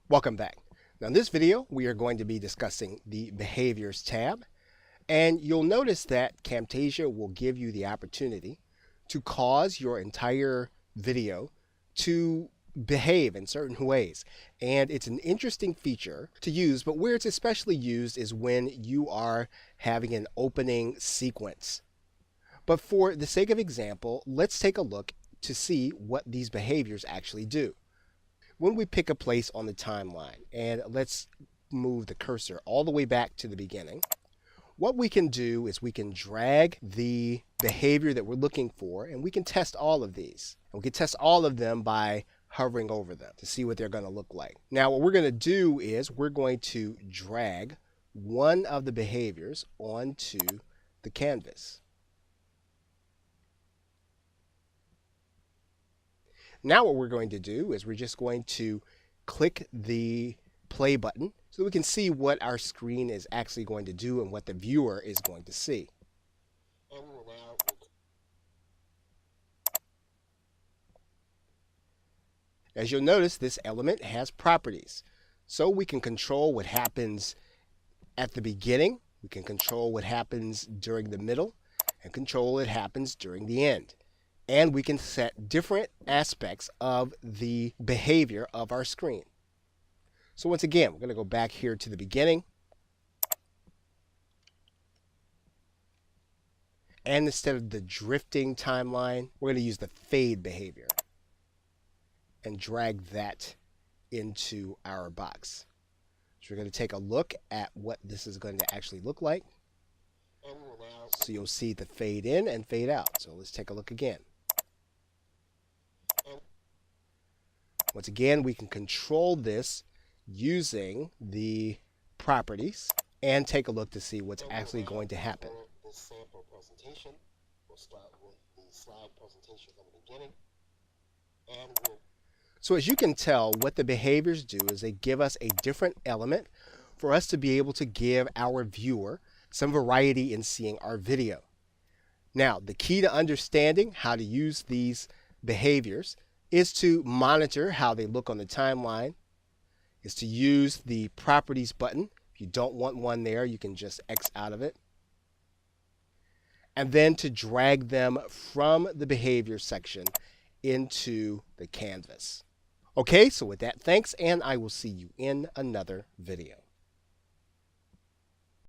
Welcome back. Now in this video, we are going to be discussing the Behaviors tab, and you'll notice that Camtasia will give you the opportunity to cause your entire video to behave in certain ways. And it's an interesting feature to use, but where it's especially used is when you are having an opening sequence. But for the sake of example, let's take a look to see what these behaviors actually do. When we pick a place on the timeline, and let's move the cursor all the way back to the beginning, what we can do is we can drag the behavior that we're looking for, and we can test all of these. And we can test all of them by hovering over them to see what they're going to look like. Now what we're going to do is we're going to drag one of the behaviors onto the canvas. Now what we're going to do is we're just going to click the play button so that we can see what our screen is actually going to do and what the viewer is going to see. As you'll notice, this element has properties. So we can control what happens at the beginning, we can control what happens during the middle, and control what happens during the end. And we can set different aspects of the behavior of our screen. So once again, we're going to go back here to the beginning. And instead of the drifting timeline, we're going to use the fade behavior and drag that into our box. So we're going to take a look at what this is going to actually look like. So you'll see the fade in and fade out. So let's take a look again. Once again, we can control this using the properties and take a look to see what's actually going to happen. This sample presentation, we'll start with the slide presentation from the beginning. So as you can tell, what the behaviors do is they give us a different element for us to be able to give our viewer some variety in seeing our video. Now, the key to understanding how to use these behaviors is to monitor how they look on the timeline, is to use the properties button. If you don't want one there, you can just X out of it. And then to drag them from the behavior section into the canvas. Okay, so with that, thanks, and I will see you in another video.